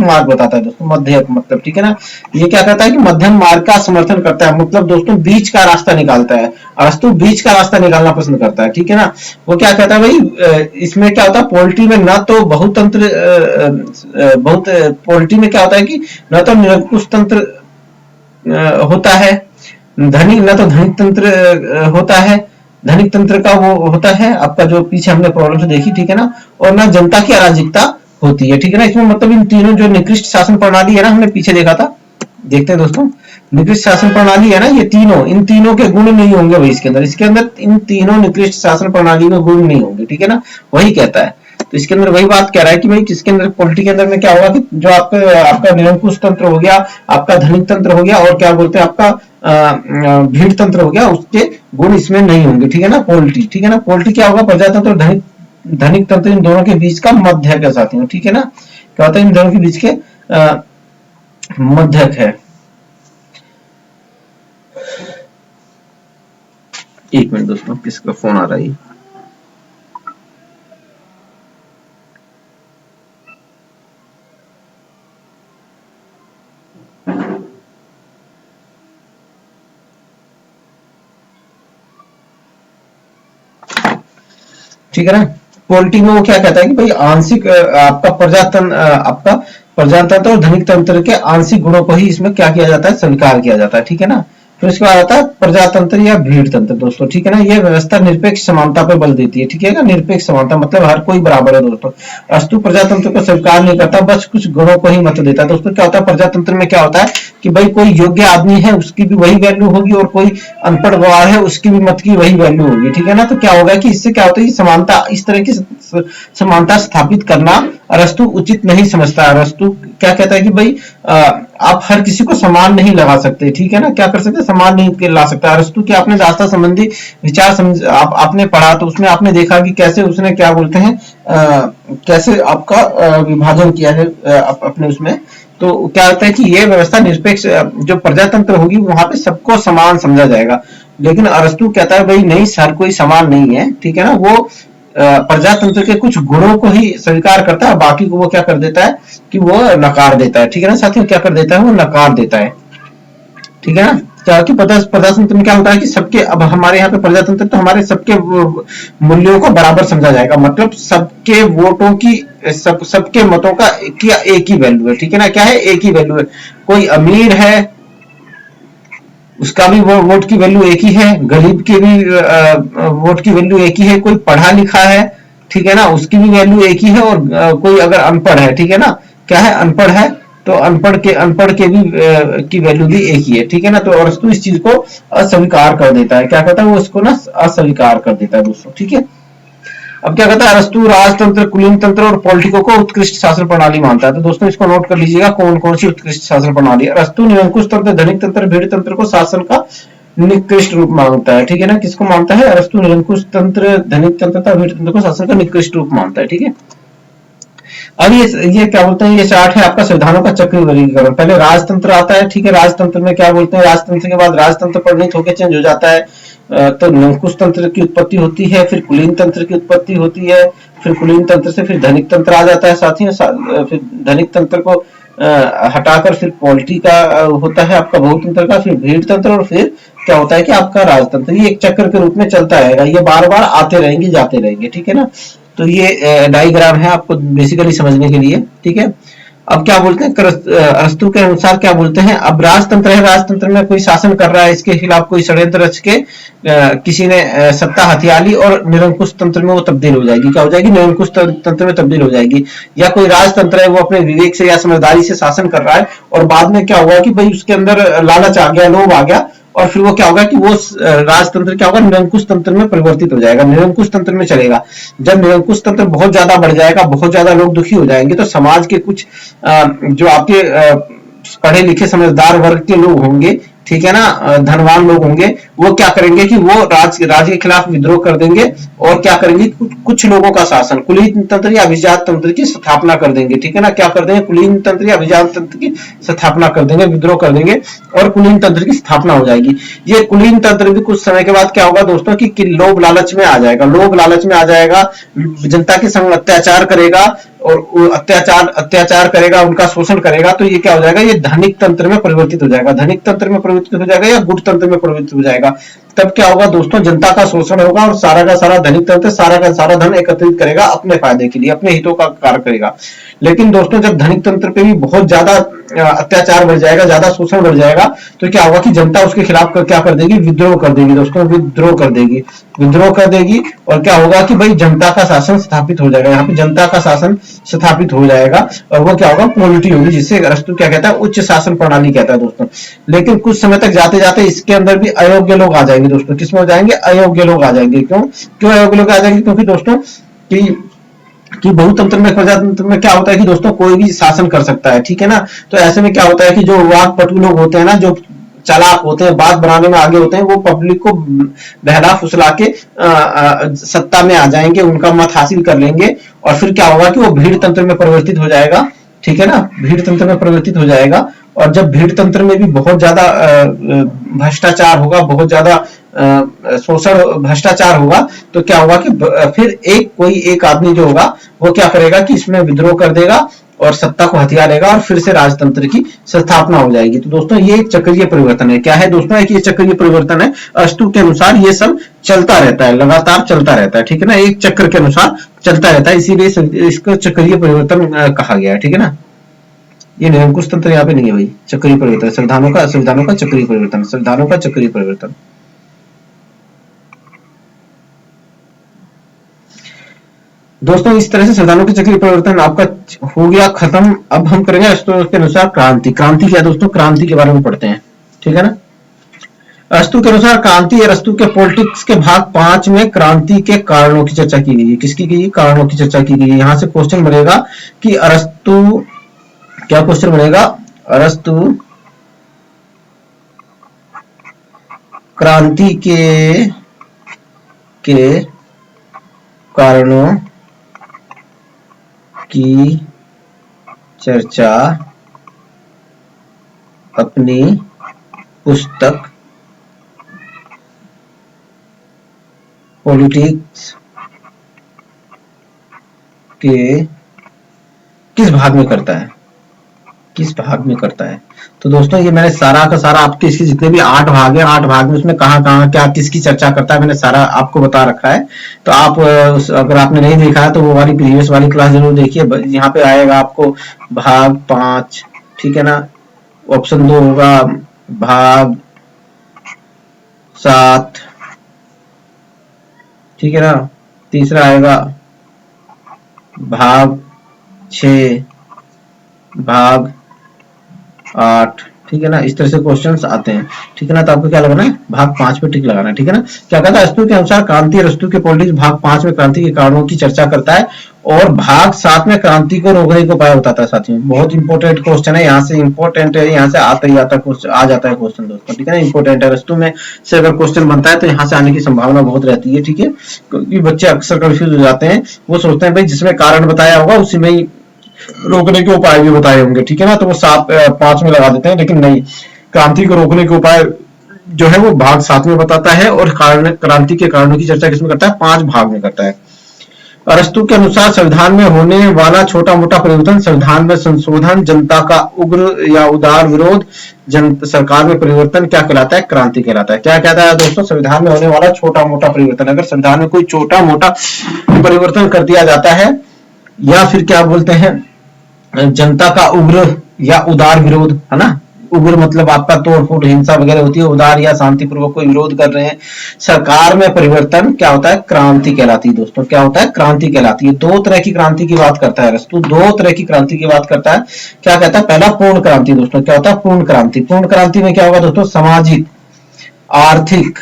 मार्ग बताता है दोस्तों, मध्यक मतलब, ठीक है ना। ये क्या कहता है कि मध्यम मार्ग का समर्थन करता है, मतलब दोस्तों बीच का रास्ता निकालता है। अरस्तु बीच का रास्ता निकालना पसंद करता है, ठीक है ना। वो क्या कहता है भाई, इसमें क्या होता है, पॉलिटी में ना तो बहुतंत्र, पॉलिटी में क्या होता है कि न तो निरंकुश तंत्र होता है, धनिक न तो धनिक तंत्र होता है, धनिक तंत्र का वो होता है आपका, जो पीछे हमने प्रॉब्लम से देखी, ठीक है ना, और ना जनता की अराजकता होती है, ठीक है ना। इसमें मतलब इन तीनों जो निकृष्ट शासन प्रणाली है ना, हमने पीछे देखा था, देखते हैं दोस्तों, निकृष्ट शासन प्रणाली है ना, ये तीनों, इन तीनों के गुण नहीं होंगे भाई इसके अंदर इन तीनों निकृष्ट शासन प्रणाली में गुण नहीं होंगे, ठीक है ना, वही कहता है। तो इसके अंदर वही बात कह रहा है कि भाई किसके अंदर, पॉलिटी के अंदर में क्या होगा कि जो आपका निरंकुश तंत्र हो गया, आपका धनिक तंत्र हो गया, और क्या बोलते हैं आपका भीड़ तंत्र हो गया, उसके गुण इसमें नहीं होंगे, ठीक है ना। पॉलिटी, ठीक है ना, पॉलिटी क्या होगा, प्रजातंत्र और धनिक तंत्र, इन दोनों के बीच का मध्यक है साथियों, ठीक है ना। क्या होता है, इन दोनों के बीच के मध्यक है। एक मिनट दोस्तों, किसका फोन आ रहा है। ठीक है ना। पॉलिटी में वो क्या कहता है कि भाई आंशिक आपका प्रजातंत्र और धनिक तंत्र के आंशिक गुणों को ही इसमें क्या किया जाता है, स्वीकार किया जाता है, ठीक है ना। फिर उसके बाद आता है प्रजातंत्र या भीड़ तंत्र दोस्तों, ठीक है ना। यह व्यवस्था निरपेक्ष समानता पर बल देती है, ठीक है ना। निरपेक्ष समानता मतलब हर कोई बराबर है दोस्तों। अस्तु प्रजातंत्र को स्वीकार नहीं करता, बस कुछ गुणों को ही मत देता है दोस्तों। क्या होता है प्रजातंत्र में, क्या होता है कि भाई कोई योग्य आदमी है उसकी भी वही वैल्यू होगी, और कोई अनपढ़ गवार है उसकी भी मत की वही वैल्यू होगी, ठीक है ना। तो क्या होगा कि इससे क्या होता है, समानता, इस तरह की समानता स्थापित करना अरस्तु उचित नहीं समझता। अरस्तु क्या कहता है कि भाई आप हर किसी को समान नहीं लगा सकते, ठीक है ना। क्या कर सकते, समान नहीं ला सकता। अरस्तु की आपने दास्ता संबंधी विचार आपने पढ़ा, तो उसमें आपने देखा कि कैसे उसने क्या बोलते हैं, कैसे आपका विभाजन किया है अपने उसमें। तो क्या होता है कि ये व्यवस्था निरपेक्ष, जो प्रजातंत्र होगी वहां पे सबको समान समझा जाएगा, लेकिन अरस्तु कहता है भाई नहीं, हर कोई समान नहीं है, ठीक है ना। वो प्रजातंत्र के कुछ गुणों को ही स्वीकार करता है, बाकी को वो क्या कर देता है कि वो नकार देता है, ठीक है ना साथियों, क्या कर देता है वो नकार देता है, ठीक है ना। कि प्रजातंत्र में क्या होता है कि सबके, अब हमारे यहाँ पे प्रजातंत्र तो हमारे सबके मूल्यों को बराबर समझा जाएगा, मतलब सबके वोटों की, सबके मतों का एक ही वैल्यू है, ठीक है ना, क्या है एक ही वैल्यू है। कोई अमीर है उसका भी वोट की वैल्यू एक ही है, गरीब के भी वोट की वैल्यू एक ही है, कोई पढ़ा लिखा है ठीक है ना उसकी भी वैल्यू एक ही है, और कोई अगर अनपढ़ है ठीक है ना, क्या है अनपढ़ है तो अनपढ़ के भी की वैल्यू भी एक ही है, ठीक है ना। तो अरस्तु इस चीज को अस्वीकार कर देता है, क्या कहता है वो इसको ना अस्वीकार कर देता है दोस्तों, ठीक है। अब क्या कहता है अरस्तु राजतंत्र, कुलीन तंत्र और पॉलिटिको को उत्कृष्ट शासन प्रणाली मानता है। तो दोस्तों इसको नोट कर लीजिएगा कौन कौन सी उत्कृष्ट शासन प्रणाली है। अरस्तु निरंकुश तंत्र, धनिक तंत्र, भीड़ तंत्र को शासन का निकृष्ट रूप मानता है, ठीक है ना। किसको मानता है अरस्तु निरंकुश तंत्र, धनिक तंत्र तथा भीड़ तंत्र को शासन का निकृष्ट रूप मानता है, ठीक है। अब ये क्या बोलते हैं, ये चार्ट है आपका संविधानों का चक्रीय वर्गीकरण। पहले राजतंत्र आता है, ठीक है, राजतंत्र में क्या बोलते हैं, राजतंत्र के बाद राजतंत्र परिणत होकर चेंज हो जाता है, तो निरंकुश तंत्र की उत्पत्ति होती है, फिर कुलीन तंत्र की उत्पत्ति होती है, फिर कुलीन तंत्र से फिर धनिक तंत्र आ जाता है साथियों, फिर धनिक तंत्र को हटाकर फिर पॉलिटी का होता है आपका बहुतंत्र का, फिर भीड़ तंत्र, और फिर क्या होता है कि आपका राजतंत्र। ये एक चक्र के रूप में चलता रहेगा, ये बार बार आते रहेंगे जाते रहेंगे, ठीक है ना। तो ये डायग्राम है आपको बेसिकली समझने के लिए, ठीक है। अब क्या बोलते हैं अरस्तु के अनुसार क्या बोलते हैं, अब राजतंत्र है, राजतंत्र में कोई शासन कर रहा है, इसके खिलाफ कोई षड्यंत्र रच के किसी ने सत्ता हथिया ली और निरंकुश तंत्र में वो तब्दील हो जाएगी, क्या हो जाएगी निरंकुश तंत्र में तब्दील हो जाएगी। या कोई राजतंत्र है वो अपने विवेक से या समझदारी से शासन कर रहा है, और बाद में क्या हुआ कि भाई उसके अंदर लालच आ गया, लोभ आ गया, और फिर वो क्या होगा कि वो राजतंत्र क्या होगा निरंकुश तंत्र में परिवर्तित हो जाएगा, निरंकुश तंत्र में चलेगा। जब निरंकुश तंत्र बहुत ज्यादा बढ़ जाएगा, बहुत ज्यादा लोग दुखी हो जाएंगे, तो समाज के कुछ जो आपके पढ़े लिखे समझदार वर्ग के लोग होंगे, ठीक है ना, धनवान लोग होंगे, वो क्या करेंगे कि वो राज के खिलाफ विद्रोह कर देंगे, और क्या करेंगे कुछ लोगों का शासन, कुलीन तंत्र या अभिजात तंत्र की स्थापना कर देंगे, ठीक है ना, क्या कर देंगे कुलीन तंत्र या अभिजात तंत्र की स्थापना कर देंगे, विद्रोह कर देंगे, और कुलीन तंत्र की स्थापना हो जाएगी। ये कुलीन तंत्र भी कुछ समय के बाद क्या होगा दोस्तों कि लोभ लालच में आ जाएगा, लोभ लालच में आ जाएगा, जनता के संग अत्याचार करेगा, और अत्याचार करेगा, उनका शोषण करेगा, तो ये क्या हो जाएगा, ये धनिक तंत्र में परिवर्तित हो जाएगा, धनिक तंत्र में परिवर्तित हो जाएगा या गुट तंत्र में परिवर्तित हो जाएगा। तब क्या होगा दोस्तों, जनता का शोषण होगा, और सारा का सारा धनिक तंत्र सारा का सारा धन एकत्रित करेगा अपने फायदे के लिए, अपने हितों का कार्य करेगा। लेकिन दोस्तों जब धनिक तंत्र पे भी बहुत ज्यादा अत्याचार बढ़ जाएगा, ज्यादा शोषण बढ़ जाएगा, तो क्या होगा कि जनता उसके खिलाफ क्या कर देगी, विद्रोह कर देगी दोस्तों, विद्रोह कर देगी, विद्रोह कर देगी, और क्या होगा कि भाई जनता का शासन स्थापित हो जाएगा, यहाँ पे जनता का शासन स्थापित हो जाएगा, और वो क्या होगा पॉलिटी होगी, जिससे अरस्तु क्या कहता है उच्च शासन प्रणाली कहता है दोस्तों। लेकिन कुछ समय तक जाते जाते इसके अंदर भी अयोग्य लोग आ जाएंगे दोस्तों, किसमें हो जाएंगे, अयोग्य लोग आ जाएंगे। क्यों अयोग्य लोग आ जाएंगे, क्योंकि दोस्तों कि बहुतंत्र में, प्रजातंत्र में क्या होता है कि दोस्तों कोई भी शासन कर सकता है, ठीक है ना। तो ऐसे में क्या होता है कि जो वाकपटु लोग होते हैं ना, जो चालाक होते हैं, बात बनाने में आगे होते हैं, वो पब्लिक को बहला फुसला के सत्ता में आ जाएंगे, उनका मत हासिल कर लेंगे, और फिर क्या होगा कि वो भीड़ तंत्र में परिवर्तित हो जाएगा, ठीक है ना, भीड़ तंत्र में परिवर्तित हो जाएगा। और जब भीड़ तंत्र में भी बहुत ज्यादा भ्रष्टाचार होगा, बहुत ज्यादा शोषण भ्रष्टाचार होगा, तो क्या होगा कि फिर कोई एक आदमी जो होगा वो क्या करेगा कि इसमें विद्रोह कर देगा, और सत्ता को हथिया लेगा, और फिर से राजतंत्र की स्थापना हो जाएगी। तो दोस्तों ये एक चक्रीय परिवर्तन है, क्या है दोस्तों, एक ये चक्रीय परिवर्तन है। अरस्तु के अनुसार ये सब चलता रहता है, लगातार चलता रहता है, ठीक है ना, एक चक्र के अनुसार चलता रहता है, इसीलिए इसको चक्रीय परिवर्तन कहा गया है, ठीक है ना। ये निरंकुश तंत्र यहाँ पे नहीं है भाई, चक्रीय परिवर्तन, संविधानों का चक्रीय परिवर्तन, संविधानों का चक्रीय परिवर्तन। दोस्तों इस तरह से संविधानों के चक्रीय परिवर्तन आपका हो गया खत्म। अब हम करेंगे अरस्तु के अनुसार क्रांति। क्रांति क्या दोस्तों, क्रांति के बारे में पढ़ते हैं, ठीक है ना। अरस्तु के अनुसार क्रांति, अरस्तु के पॉलिटिक्स के भाग 5 में क्रांति के कारणों की चर्चा की गई है। किसकी की गई, कारणों की चर्चा की गई है। यहां से क्वेश्चन बनेगा कि अरस्तु, क्या क्वेश्चन बनेगा, अरस्तु क्रांति के कारणों की चर्चा अपनी पुस्तक पॉलिटिक्स के किस भाग में करता है, किस भाग में करता है। तो दोस्तों ये मैंने सारा का सारा आपके इसके जितने भी 8 भाग हैं, 8 भाग में उसमें कहाँ कहाँ क्या किसकी चर्चा करता है मैंने सारा आपको बता रखा है। तो आप अगर आपने नहीं देखा है तो वो वाली प्रीवियस वाली क्लास जरूर देखिए। यहाँ पे आएगा आपको भाग 5, ठीक है ना। ऑप्शन 2 होगा भाग 7, ठीक है ना। तीसरा आएगा भाग 6, भाग 8, ठीक है ना। इस तरह से क्वेश्चंस आते हैं, ठीक है ना। तो आपको क्या लगाना है, भाग 5 पे टिक लगाना है, ठीक है ना। क्या कहता है, अरस्तु के अनुसार क्रांति अरस्तु के पॉलिटिक्स भाग 5 में क्रांति के कारणों की चर्चा करता है और भाग 7 में क्रांति को रोकने के उपाय बताता है। साथियों बहुत इंपॉर्टेंट क्वेश्चन है, यहाँ से इंपॉर्टेंट है, यहाँ से आता ही आता क्वेश्चन आ जाता है क्वेश्चन दोस्तों, ठीक है ना। इंपॉर्टेंट है, अरस्तु में से अगर क्वेश्चन बनता है तो यहाँ से आने की संभावना बहुत रहती है, ठीक है। क्योंकि बच्चे अक्सर कंफ्यूज हो जाते हैं, वो सोचते हैं भाई जिसमें कारण बताया होगा उसी में ही रोकने के उपाय भी बताए होंगे, ठीक है ना। तो वो 5 में लगा देते हैं, लेकिन नहीं, क्रांति को रोकने के उपाय जो है वो भाग 7 में बताता है और क्रांति के कारणों की चर्चा किसमें करता है, 5 भाग में करता है। अरस्तु के अनुसार संविधान में होने वाला छोटा मोटा परिवर्तन, संविधान में संशोधन, जनता का उग्र या उदार विरोध, सरकार में परिवर्तन क्या कहलाता है, क्रांति कहलाता है। क्या कहता है दोस्तों, संविधान में होने वाला छोटा मोटा परिवर्तन, अगर संविधान में कोई छोटा मोटा परिवर्तन कर दिया जाता है, या फिर क्या बोलते हैं जनता का उग्र या उदार विरोध, है ना। उग्र मतलब आपका तोड़फोड़ हिंसा वगैरह होती है, उदार या शांतिपूर्वक कोई विरोध कर रहे हैं, सरकार में परिवर्तन क्या होता है, क्रांति कहलाती है दोस्तों। क्या होता है, क्रांति कहलाती है। 2 तरह की क्रांति की बात करता है अरस्तु, 2 तरह की क्रांति की बात करता है। क्या कहता है, पहला पूर्ण क्रांति दोस्तों। क्या होता है पूर्ण क्रांति, पूर्ण क्रांति में क्या होगा दोस्तों, सामाजिक, आर्थिक,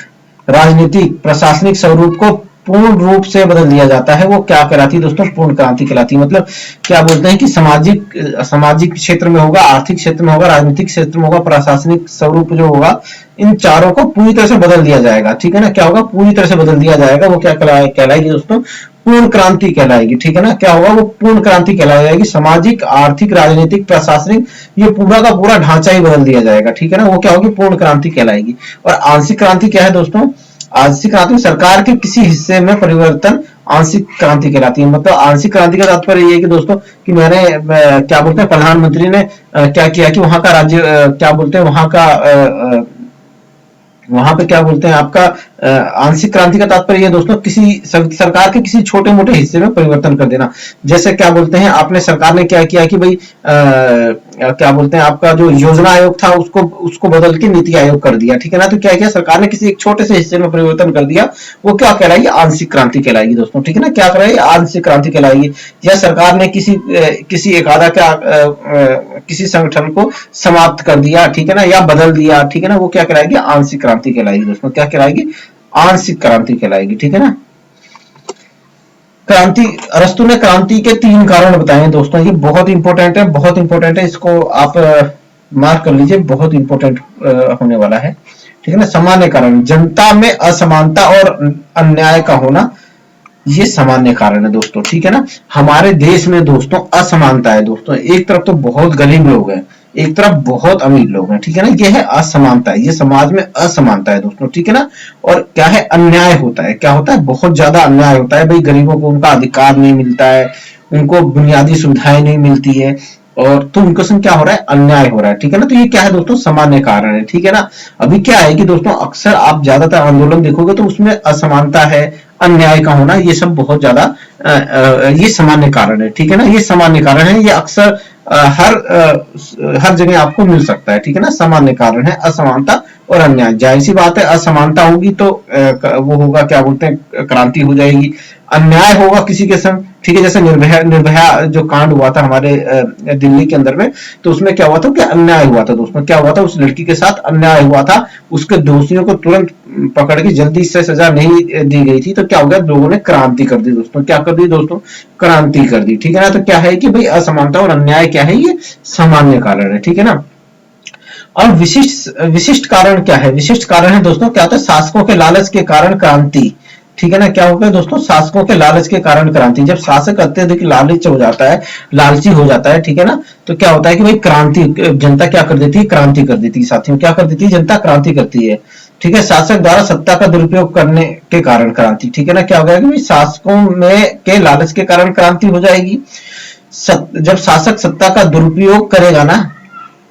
राजनीतिक, प्रशासनिक स्वरूप को पूर्ण रूप से बदल दिया जाता है, वो क्या कहलाती है दोस्तों, पूर्ण क्रांति कहलाती है। मतलब क्या बोलते हैं कि सामाजिक क्षेत्र में होगा, आर्थिक क्षेत्र में होगा, राजनीतिक क्षेत्र में होगा, प्रशासनिक स्वरूप जो होगा, इन चारों को पूरी तरह से बदल दिया जाएगा, ठीक है ना। क्या होगा, पूरी तरह से बदल दिया जाएगा, वो क्या कहलाएगी दोस्तों, पूर्ण क्रांति कहलाएगी, ठीक है ना। क्या होगा, वो पूर्ण क्रांति कहलाएगी। सामाजिक, आर्थिक, राजनीतिक, प्रशासनिक, ये पूरा का पूरा ढांचा ही बदल दिया जाएगा, ठीक है ना। वो क्या होगी, पूर्ण क्रांति कहलाएगी। और आंशिक क्रांति क्या है दोस्तों, आंशिक क्रांति में सरकार के किसी हिस्से में परिवर्तन आंशिक क्रांति कहलाती है। मतलब आंशिक क्रांति का तात्पर्य ये है कि दोस्तों कि मैंने क्या बोलते हैं, प्रधानमंत्री ने क्या किया कि वहां का राज्य क्या बोलते हैं, वहां पे क्या बोलते हैं आपका आंशिक क्रांति का तात्पर्य ये दोस्तों किसी सरकार के किसी छोटे मोटे हिस्से में परिवर्तन कर देना। जैसे क्या बोलते हैं, आपने सरकार ने क्या किया कि भाई क्या बोलते हैं आपका जो योजना आयोग था उसको बदल के नीति आयोग कर दिया, ठीक है ना। तो क्या किया, सरकार ने किसी एक छोटे से हिस्से में परिवर्तन कर दिया, वो क्या कहलाएगी, आंशिक क्रांति कहलाएगी दोस्तों, ठीक है ना। क्या कहलाएगी, आंशिक क्रांति कहलाएगी। या सरकार ने किसी एक आधा किसी संगठन को समाप्त कर दिया, ठीक है ना, या बदल दिया, ठीक है ना, वो क्या कहलाएगी, आंशिक क्रांति कहलाएगी दोस्तों। क्या कहलाएगी, आंशिक क्रांति कहलाएगी, ठीक है ना। क्रांति, अरस्तु ने क्रांति के 3 कारण बताए हैं दोस्तों, ये बहुत इंपॉर्टेंट है, बहुत इंपॉर्टेंट है, इसको आप मार्क कर लीजिए, बहुत इंपॉर्टेंट होने वाला है, ठीक है ना। सामान्य कारण, जनता में असमानता और अन्याय का होना, ये सामान्य कारण है दोस्तों, ठीक है ना। हमारे देश में दोस्तों असमानता है दोस्तों, एक तरफ तो बहुत गरीब लोग हैं, एक तरफ बहुत अमीर लोग हैं, ठीक है ना। ये है असमानता है, ये समाज में असमानता है दोस्तों, ठीक है ना। और क्या है, अन्याय होता है, क्या होता है, बहुत ज्यादा अन्याय होता है भाई, गरीबों को उनका अधिकार नहीं मिलता है, उनको बुनियादी सुविधाएं नहीं मिलती है, और तो उनके संग क्या हो रहा है, अन्याय हो रहा है, ठीक है ना। तो ये क्या है दोस्तों, सामान्य कारण है, ठीक है ना। अभी क्या है कि दोस्तों अक्सर आप ज्यादातर आंदोलन देखोगे तो उसमें असमानता है, अन्याय का होना, ये सब बहुत ज्यादा ये सामान्य कारण है, ठीक है ना। ये सामान्य कारण है, ये अक्सर हर जगह आपको मिल सकता है, ठीक है ना। सामान्य कारण है असमानता और अन्याय। जाहिर सी बात है, असमानता होगी तो वो होगा क्या बोलते हैं, क्रांति हो जाएगी। अन्याय होगा किसी के संग, ठीक है, जैसे निर्भया जो कांड हुआ था हमारे दिल्ली के अंदर में, तो उसमें क्या हुआ था कि अन्याय हुआ था दोस्तों। क्या हुआ था, उस लड़की के साथ अन्याय हुआ था, उसके दोषियों को तुरंत पकड़ के जल्दी से सजा नहीं दी गई थी, तो क्या हो गया, लोगों ने क्रांति कर दी दोस्तों। क्या कर दी दोस्तों, क्रांति कर दी, ठीक है ना। तो क्या है कि भाई असमानता और अन्याय क्या है, ये सामान्य कारण है, ठीक है ना। और विशिष्ट कारण क्या है, विशिष्ट कारण है दोस्तों, क्या होता है, शासकों के लालच के कारण क्रांति, ठीक है ना। क्या होगा दोस्तों, शासकों के लालच के कारण क्रांति। जब शासक अत्यधिक लालच हो जाता है, लालची हो जाता है, ठीक है ना, तो क्या होता है कि भाई क्रांति, जनता क्या कर देती है, क्रांति कर देती है साथियों। क्या कर देती है, जनता क्रांति करती है, ठीक है, शासक द्वारा सत्ता का दुरुपयोग करने के कारण क्रांति, ठीक है ना। क्या हो गया कि भाई शासकों में के लालच के कारण क्रांति हो जाएगी। जब शासक सत्ता का दुरुपयोग करेगा ना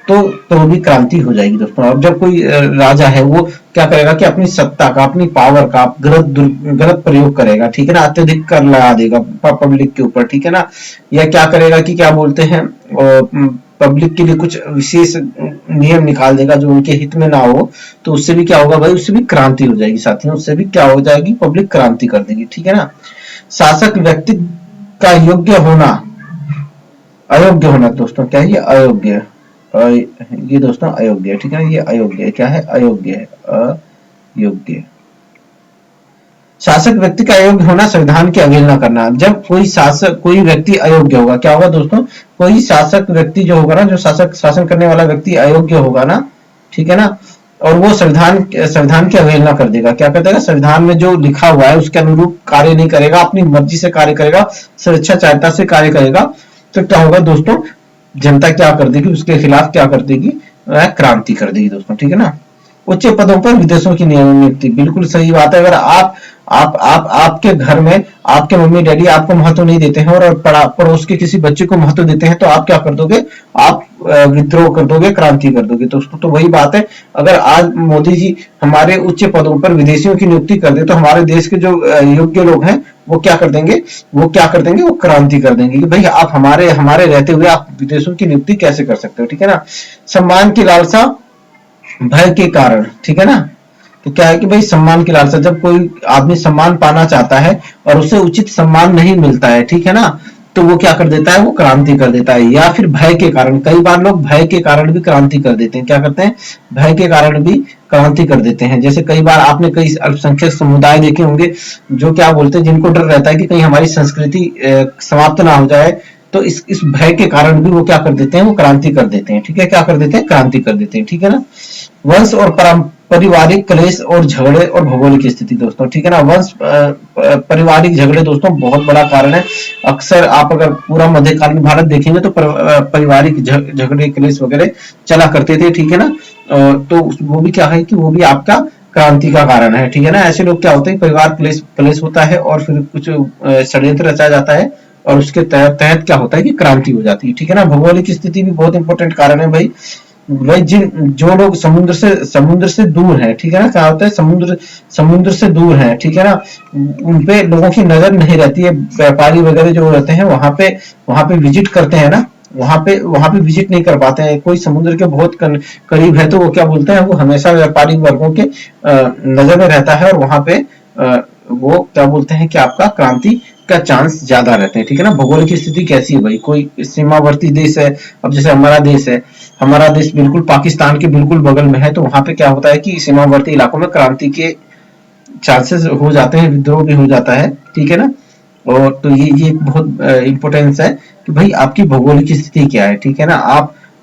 तो भी क्रांति हो जाएगी दोस्तों। अब जब कोई राजा है वो क्या करेगा कि अपनी सत्ता का, अपनी पावर का गलत प्रयोग करेगा, ठीक है ना, अत्यधिक कर लगा देगा पब्लिक के ऊपर, ठीक है ना, या क्या करेगा कि क्या बोलते हैं पब्लिक के लिए कुछ विशेष नियम निकाल देगा जो उनके हित में ना हो, तो उससे भी क्या होगा भाई, उससे भी क्रांति हो जाएगी साथियों, उससे भी क्या हो जाएगी, पब्लिक क्रांति कर देगी, ठीक है ना। शासक व्यक्ति का योग्य होना, अयोग्य होना दोस्तों, क्या है ये, अयोग्य, ये दोस्तों अयोग्य है, ठीक है ना, ये अयोग्य है, क्या है, अयोग्य है, अयोग्य। शासक व्यक्ति का अयोग्य होना, संविधान की अवहेलना करना। जब कोई व्यक्ति अयोग्य होगा, क्या होगा दोस्तों, कोई शासक व्यक्ति जो होगा ना, जो शासन करने वाला व्यक्ति अयोग्य होगा ना, ठीक है ना, और वो संविधान की अवहेलना कर देगा, क्या कर देगा, संविधान में जो लिखा हुआ है उसके अनुरूप कार्य नहीं करेगा, अपनी मर्जी से कार्य करेगा, स्वेच्छाचारिता से कार्य करेगा, तो क्या होगा दोस्तों, जनता क्या कर देगी, उसके खिलाफ क्या कर देगी, क्रांति कर देगी दोस्तों, ठीक है ना। उच्च पदों पर विदेशों की नियुक्ति, बिल्कुल सही बात है। अगर आपके घर में आपके मम्मी डैडी आपको महत्व नहीं देते हैं और पड़ोस के किसी बच्चे को महत्व देते हैं, तो आप क्या कर दोगे, आप विद्रोह कर दोगे, क्रांति कर दोगे दोस्तों। तो वही बात है, अगर आज मोदी जी हमारे उच्च पदों पर विदेशियों की नियुक्ति कर दे, तो हमारे देश के जो योग्य लोग हैं वो क्या कर देंगे, वो क्रांति कर देंगे कि भाई आप हमारे रहते हुए आप विदेशों की नियुक्ति कैसे कर सकते हो, ठीक है ना। सम्मान की लालसा भय के कारण, ठीक है ना। तो क्या है कि भाई सम्मान की लालसा, जब कोई आदमी सम्मान पाना चाहता है और उसे उचित सम्मान नहीं मिलता है, ठीक है ना, तो वो क्या कर देता है, वो क्रांति कर देता है। या फिर भय के कारण, कई बार लोग भय के कारण भी क्रांति कर देते हैं, क्या करते हैं, भय के कारण भी क्रांति कर देते हैं। जैसे कई बार आपने कई अल्पसंख्यक समुदाय देखे होंगे जो क्या बोलते हैं, जिनको डर रहता है कि कहीं हमारी संस्कृति समाप्त ना हो जाए, तो इस भय के कारण भी वो क्या कर देते हैं, वो क्रांति कर देते हैं, ठीक है, क्या कर देते हैं, क्रांति कर देते हैं, ठीक है ना। वंश और पारिवारिक क्लेश और झगड़े और भौगोलिक स्थिति दोस्तों, ठीक है ना। वंश पारिवारिक झगड़े दोस्तों बहुत बड़ा कारण है। अक्सर आप अगर पूरा मध्यकालीन भारत देखेंगे तो पारिवारिक झगड़े क्लेश वगैरह चला करते थे, ठीक है ना। तो वो भी क्या है कि वो भी आपका क्रांति का कारण है, ठीक है ना। ऐसे लोग क्या होते हैं, परिवार क्लेश होता है और फिर कुछ षड्यंत्र रचा जाता है और उसके तहत क्या होता है कि क्रांति हो जाती है, ठीक है ना। भौगोलिक स्थिति भी बहुत इंपॉर्टेंट कारण है भाई। जो लोग समुद्र से दूर है, ठीक है ना, क्या होता है, समुद्र से दूर है, ठीक है ना, उनपे लोगों की नजर नहीं रहती है। व्यापारी वगैरह जो रहते हैं वहां पे विजिट करते हैं ना, वहां पे विजिट नहीं कर पाते हैं। कोई समुद्र के बहुत करीब है तो वो क्या बोलते हैं, वो हमेशा व्यापारी वर्गों के नजर में रहता है और वहां पे वो क्या बोलते हैं कि आपका क्रांति का चांस ज्यादा रहते हैं, ठीक है ना। भौगोलिक स्थिति कैसी है भाई, कोई सीमावर्ती देश है, अब जैसे हमारा देश बिल्कुल पाकिस्तान के बिल्कुल बगल में है, तो वहां पे क्या होता है कि सीमावर्ती इलाकों में क्रांति के चांसेस हो जाते हैं, विद्रोह भी हो जाता है, ठीक है ना। और तो ये बहुत इंपॉर्टेंस है कि भाई आपकी भौगोलिक स्थिति क्या है, ठीक है ना।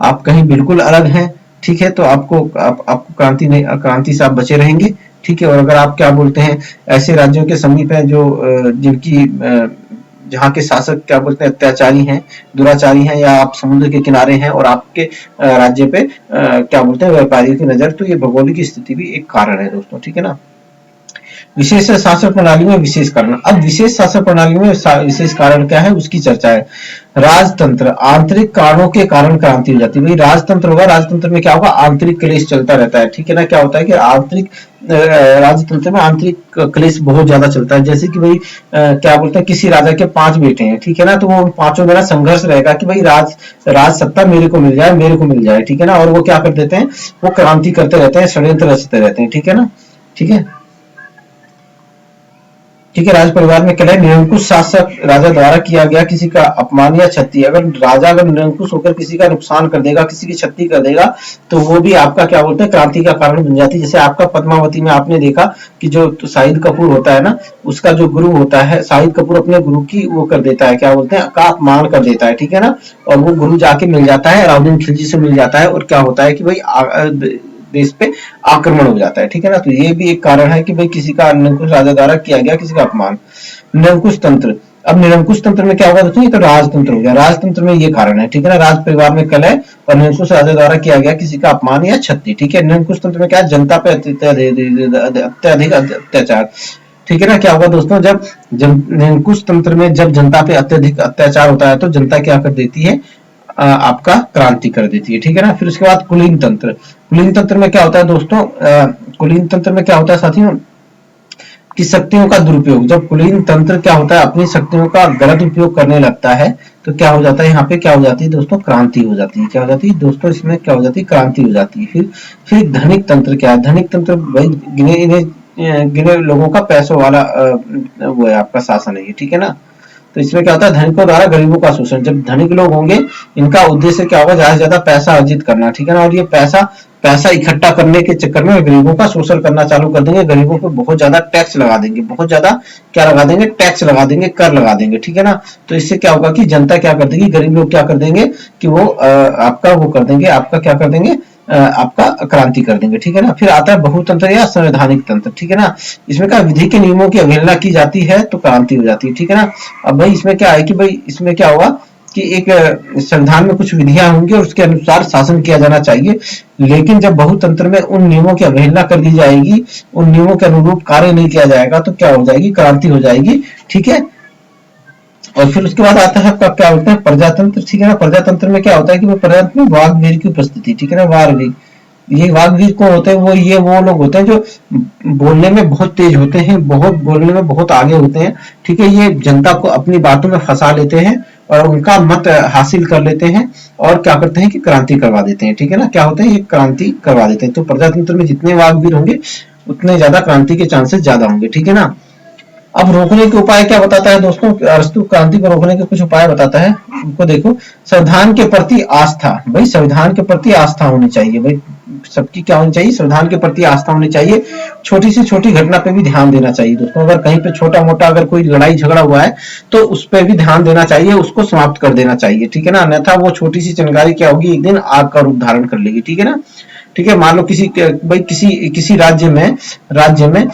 आप कहीं बिल्कुल अलग हैं, ठीक है, तो आपको क्रांति से आप बचे रहेंगे, ठीक है। और अगर आप क्या बोलते हैं, ऐसे राज्यों के समीप है जो जिनकी जहाँ के शासक क्या बोलते हैं, अत्याचारी हैं, दुराचारी हैं, या आप समुद्र के किनारे हैं और आपके राज्य पे क्या बोलते हैं, व्यापारियों की नजर, तो ये भौगोलिक स्थिति भी एक कारण है दोस्तों, ठीक है ना। विशेष शासन प्रणाली में विशेष कारण, अब विशेष शासन प्रणाली में विशेष कारण क्या है उसकी चर्चा है। राजतंत्र, आंतरिक कारणों के कारण क्रांति हो जाती है। भाई राजतंत्र होगा, राजतंत्र में क्या होगा, आंतरिक क्लेश चलता रहता है, ठीक है ना। क्या होता है कि आंतरिक राजतंत्र में आंतरिक क्लेश बहुत ज्यादा चलता है। जैसे कि भाई क्या बोलते हैं, किसी राजा के 5 बेटे हैं, ठीक है ना, तो वो पांचों में ना संघर्ष रहेगा कि भाई राज सत्ता मेरे को मिल जाए, ठीक है ना। और वो क्या कर देते हैं, वो क्रांति करते रहते हैं, षड्यंत्र रचते रहते हैं, ठीक है ना, ठीक है। ठीक है, राज परिवार में कलह, निरंकुश शासक राजा द्वारा किया गया किसी का अपमान या क्षति। अगर निरंकुश होकर किसी का नुकसान कर देगा, किसी की क्षति कर देगा, तो वो भी आपका क्या बोलते हैं, क्रांति का कारण बन जाती है। जैसे आपका पद्मावती में आपने देखा कि जो शाहिद कपूर होता है ना, उसका जो गुरु होता है, शाहिद कपूर अपने गुरु की वो कर देता है, क्या बोलते हैं, का अपमान कर देता है, ठीक है ना। और वो गुरु जाके मिल जाता है, अलाउद्दीन खिलजी से मिल जाता है, और क्या होता है कि भाई देश पे आक्रमण हो जाता है, ठीक है ना। तो ये भी एक कारण है कि भाई किसी का निरंकुश राजा द्वारा किया गया किसी का अपमान। निरंकुश तंत्र, अब निरंकुश तंत्र में क्या होगा दोस्तों, ये तो राजतंत्र हो गया। राजतंत्र में ये कारण है, ठीक है ना, राज परिवार में कलह और निरंकुश राजा द्वारा किया गया किसी का अपमान या क्षति, ठीक है। निरंकुश तंत्र में क्या है, जनता पे अत्यधिक अत्याचार, ठीक है ना। क्या होगा दोस्तों, जब निरंकुश तंत्र में जब जनता पे अत्यधिक अत्याचार होता है तो जनता क्या कर देती है, आपका क्रांति कर देती है, ठीक है ना। फिर उसके बाद कुलीन तंत्र। कुलीन तंत्र में क्या होता है दोस्तों, कुलीन तंत्र में क्या होता है साथियों, कि शक्तियों का दुरुपयोग। जब कुलीन तंत्र क्या होता है, अपनी शक्तियों का गलत उपयोग करने लगता है तो क्या हो जाता है, यहाँ पे क्या हो जाती है दोस्तों, क्रांति हो जाती है। क्या हो जाती है दोस्तों, इसमें क्या हो जाती है, क्रांति हो जाती है। फिर धनिक तंत्र क्या है, धनिक तंत्र भाई गिने लोगों का पैसों वाला वो है आपका शासन है ये, ठीक है ना। तो इसमें क्या होता है, धनिकों द्वारा गरीबों का शोषण। जब धनिक लोग होंगे, इनका उद्देश्य क्या होगा, ज्यादा से ज्यादा पैसा अर्जित करना, ठीक है ना। और ये पैसा इकट्ठा करने के चक्कर में गरीबों का शोषण करना चालू कर देंगे, गरीबों पे बहुत ज्यादा टैक्स लगा देंगे, बहुत ज्यादा क्या लगा देंगे, टैक्स लगा देंगे, कर लगा देंगे, ठीक है ना। तो इससे क्या होगा कि जनता क्या कर देगी, गरीब लोग क्या कर देंगे कि वो आपका वो कर देंगे, आपका क्या कर देंगे, आपका क्रांति कर देंगे, ठीक है ना। फिर आता है बहुतंत्र या संवैधानिक तंत्र, ठीक है ना। इसमें क्या विधि के नियमों की अवहेलना की जाती है तो क्रांति हो जाती है, ठीक है ना। अब भाई इसमें क्या है कि भाई इसमें क्या होगा कि एक संविधान में कुछ विधियां होंगी और उसके अनुसार शासन किया जाना चाहिए, लेकिन जब बहुतंत्र में उन नियमों की अवहेलना कर दी जाएगी, उन नियमों के अनुरूप कार्य नहीं किया जाएगा तो क्या हो जाएगी, क्रांति हो जाएगी, ठीक है। और फिर उसके बाद आता है आपका क्या बोलते हैं, प्रजातंत्र, ठीक है ना। प्रजातंत्र में क्या होता है कि प्रजातंत्र में वाग्वीर की उपस्थिति, ठीक है ना, वाग्वीर। ये वाग्वीर कौन होते हैं, वो लोग होते हैं जो बोलने में बहुत तेज होते हैं, बहुत बोलने में बहुत आगे होते हैं, ठीक है। ये जनता को अपनी बातों में फंसा लेते हैं और उनका मत हासिल कर लेते हैं और क्या करते हैं कि क्रांति करवा देते हैं, ठीक है ना। क्या होते हैं, ये क्रांति करवा देते हैं। तो प्रजातंत्र में जितने वाग्वीर होंगे उतने ज्यादा क्रांति के चांसेस ज्यादा होंगे, ठीक है ना। अब रोकने के उपाय क्या बताता है दोस्तों, अरस्तु क्रांति को रोकने के कुछ उपाय बताता है। उनको देखो, संविधान के प्रति आस्था। भाई संविधान के प्रति आस्था होनी चाहिए, भाई सबकी क्या होनी चाहिए, संविधान के प्रति आस्था होनी चाहिए। छोटी से छोटी घटना पे भी ध्यान देना चाहिए दोस्तों। अगर कहीं पे छोटा मोटा अगर कोई लड़ाई झगड़ा हुआ है तो उस पर भी ध्यान देना चाहिए, उसको समाप्त कर देना चाहिए, ठीक है ना। अन्यथा वो छोटी सी चिंगारी क्या होगी, एक दिन आग का रूप धारण कर लेगी, ठीक है ना। ठीक है, मान लो किसी राज्य में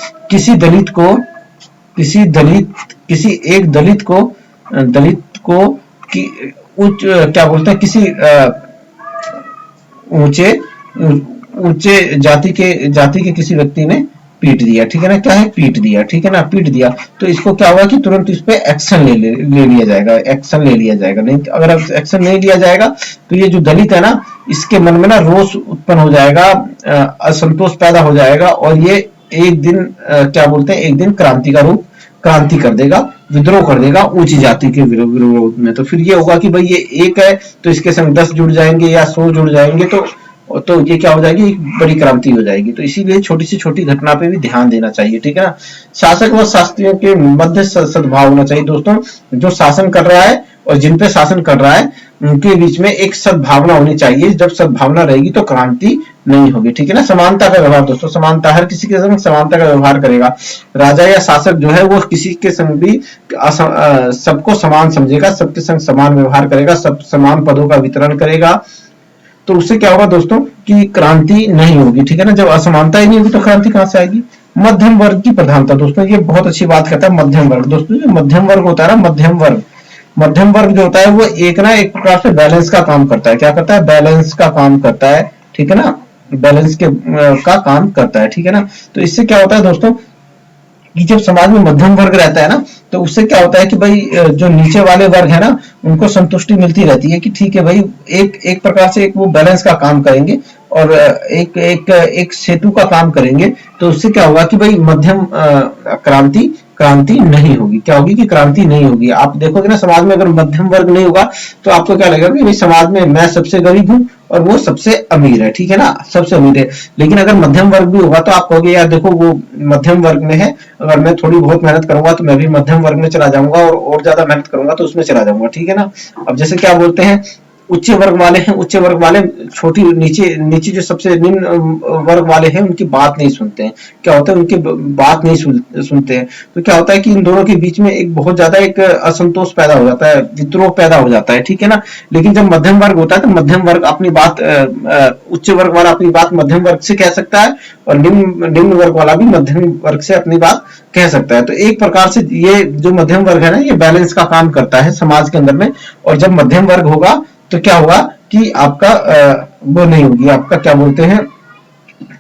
किसी एक दलित को कि उच्च क्या बोलते हैं, किसी ऊंचे ऊंचे जाति के किसी व्यक्ति ने पीट दिया, ठीक है ना। क्या है, पीट दिया, ठीक है ना, पीट दिया। तो इसको क्या होगा कि तुरंत इस पे एक्शन ले लिया जाएगा, एक्शन ले लिया जाएगा। नहीं अगर एक्शन नहीं लिया जाएगा तो ये जो दलित है ना, इसके मन में ना रोष उत्पन्न हो जाएगा, असंतोष पैदा हो जाएगा और ये एक दिन क्या बोलते हैं, एक दिन क्रांति कर देगा, विद्रोह कर देगा ऊंची जाति के विरोध में। तो फिर ये होगा कि भाई ये एक है तो इसके संग 10 जुड़ जाएंगे या 100 जुड़ जाएंगे, तो ये क्या हो जाएगी, एक बड़ी क्रांति हो जाएगी। तो इसीलिए छोटी से छोटी घटना पे भी ध्यान देना चाहिए, ठीक है ना। शासक व शास्त्रियों के मध्य सद्भाव होना चाहिए दोस्तों। जो शासन कर रहा है और जिन पे शासन कर रहा है उनके बीच में एक सद्भावना होनी चाहिए। जब सद्भावना रहेगी तो क्रांति नहीं होगी, ठीक है ना। समानता का व्यवहार दोस्तों, समानता, हर किसी के संग समानता का व्यवहार करेगा। राजा या शासक जो है वो किसी के संग भी सबको समान समझेगा, सबके संग समान व्यवहार करेगा, सब समान पदों का वितरण करेगा। तो उससे क्या होगा दोस्तों कि क्रांति नहीं होगी, ठीक है ना। जब असमानता ही नहीं होगी तो क्रांति कहां से आएगी। मध्यम वर्ग की प्रधानता दोस्तों, ये बहुत अच्छी बात कहता है मध्यम वर्ग। दोस्तों जो मध्यम वर्ग होता है ना, मध्यम वर्ग जो होता है वो एक प्रकार से बैलेंस का काम करता है। क्या करता है, बैलेंस का काम करता है, ठीक है ना, बैलेंस का काम करता है, ठीक है ना। तो इससे क्या होता है दोस्तों कि जब समाज में मध्यम वर्ग रहता है ना, तो उससे क्या होता है कि भाई जो नीचे वाले वर्ग है ना, उनको संतुष्टि मिलती रहती है कि ठीक है भाई, एक प्रकार से एक वो बैलेंस का काम करेंगे और एक सेतु का काम करेंगे। तो उससे क्या होगा कि भाई मध्यम क्रांति नहीं होगी। क्या होगी कि क्रांति नहीं होगी। आप देखोगे ना समाज में अगर मध्यम वर्ग नहीं होगा तो आपको क्या लगेगा कि भाई समाज में मैं सबसे गरीब हूं और वो सबसे अमीर है, ठीक है ना, सबसे अमीर है। लेकिन अगर मध्यम वर्ग भी होगा तो आप कहोगे यार देखो वो मध्यम वर्ग में है, अगर मैं थोड़ी बहुत मेहनत करूंगा तो मैं भी मध्यम वर्ग में चला जाऊंगा और ज्यादा मेहनत करूंगा तो उसमें चला जाऊंगा, ठीक है ना। अब जैसे क्या बोलते हैं उच्च वर्ग वाले हैं, उच्च वर्ग वाले छोटी नीचे नीचे जो सबसे निम्न वर्ग वाले हैं उनकी बात नहीं सुनते हैं। क्या होता है, उनकी बात नहीं सुनते हैं, तो क्या होता है कि इन दोनों के बीच में एक बहुत ज्यादा एक असंतोष पैदा हो जाता है, विद्रोह पैदा हो जाता है, ठीक है ना। लेकिन जब मध्यम वर्ग होता है तो मध्यम वर्ग अपनी बात उच्च वर्ग वाला अपनी बात मध्यम वर्ग से कह सकता है, और निम्न वर्ग वाला भी मध्यम वर्ग से अपनी बात कह सकता है। तो एक प्रकार से ये जो मध्यम वर्ग है ना, ये बैलेंस का काम करता है समाज के अंदर में। और जब मध्यम वर्ग होगा तो क्या होगा कि आपका वो नहीं होगी, आपका क्या बोलते हैं,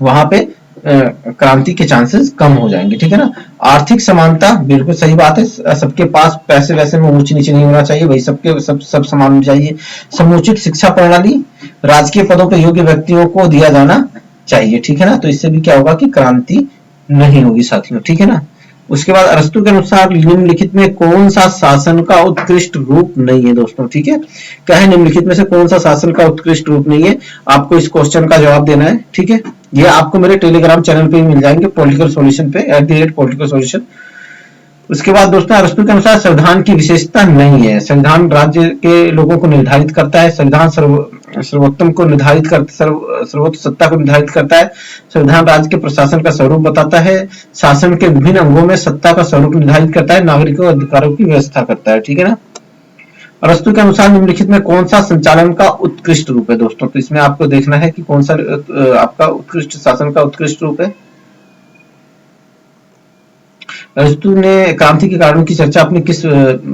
वहां पे क्रांति के चांसेस कम हो जाएंगे, ठीक है ना। आर्थिक समानता, बिल्कुल सही बात है, सबके पास पैसे वैसे में ऊंच नीचे नहीं होना चाहिए भाई, सबके सब समान होना चाहिए। समुचित शिक्षा प्रणाली, राजकीय पदों पर योग्य व्यक्तियों को दिया जाना चाहिए, ठीक है ना। तो इससे भी क्या होगा कि क्रांति नहीं होगी साथियों, ठीक है ना। उसके बाद अरस्तु के अनुसार निम्नलिखित में कौन सा शासन का उत्कृष्ट रूप नहीं है दोस्तों, ठीक है। क्या है, निम्नलिखित में से कौन सा शासन का उत्कृष्ट रूप नहीं है, आपको इस क्वेश्चन का जवाब देना है, ठीक है। ये आपको मेरे टेलीग्राम चैनल पे ही मिल जाएंगे, पॉलिटिकल सॉल्यूशन पे @political solution। उसके बाद दोस्तों अरस्तु के अनुसार संविधान की विशेषता नहीं है, संविधान राज्य के लोगों को निर्धारित करता है, संविधान सर्वोत्तम को निर्धारित कर सर्वोच्च सत्ता को निर्धारित करता है, संविधान राज्य के प्रशासन का स्वरूप बताता है, शासन के विभिन्न अंगों में सत्ता का स्वरूप निर्धारित करता है, नागरिकों के अधिकारों की व्यवस्था करता है, ठीक है ना। अरस्तु के अनुसार निम्नलिखित में कौन सा संचालन का उत्कृष्ट रूप है दोस्तों, तो इसमें आपको देखना है कि कौन सा आपका उत्कृष्ट शासन का उत्कृष्ट रूप है। अरस्तु ने क्रांति के कारणों की चर्चा अपनी किस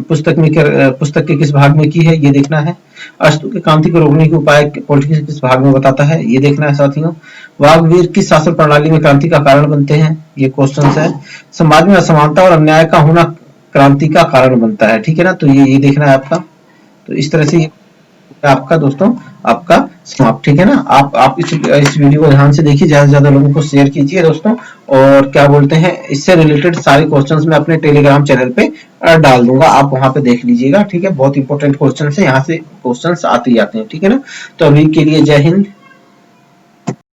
पुस्तक के किस भाग में की है, ये देखना है। अरस्तु के क्रांति को रोकने के उपाय पॉलिटिक्स के किस भाग में बताता है, ये देखना है साथियों। वाग्वीर किस शासन प्रणाली में क्रांति का कारण बनते हैं, ये क्वेश्चन है। समाज में असमानता और अन्याय का होना क्रांति का कारण बनता है, ठीक है ना। तो ये देखना है आपका। तो इस तरह से आपका दोस्तों आपका समाप्त, ठीक है ना। आप इस वीडियो को ध्यान से देखिए, ज्यादा से ज्यादा लोगों को शेयर कीजिए दोस्तों। और क्या बोलते हैं, इससे रिलेटेड सारे क्वेश्चंस मैं अपने टेलीग्राम चैनल पे डाल दूंगा, आप वहां पे देख लीजिएगा, ठीक है। बहुत इंपॉर्टेंट क्वेश्चन है, यहाँ से क्वेश्चंस आते ही आते हैं, ठीक है ना। तो अभी के लिए जय हिंद।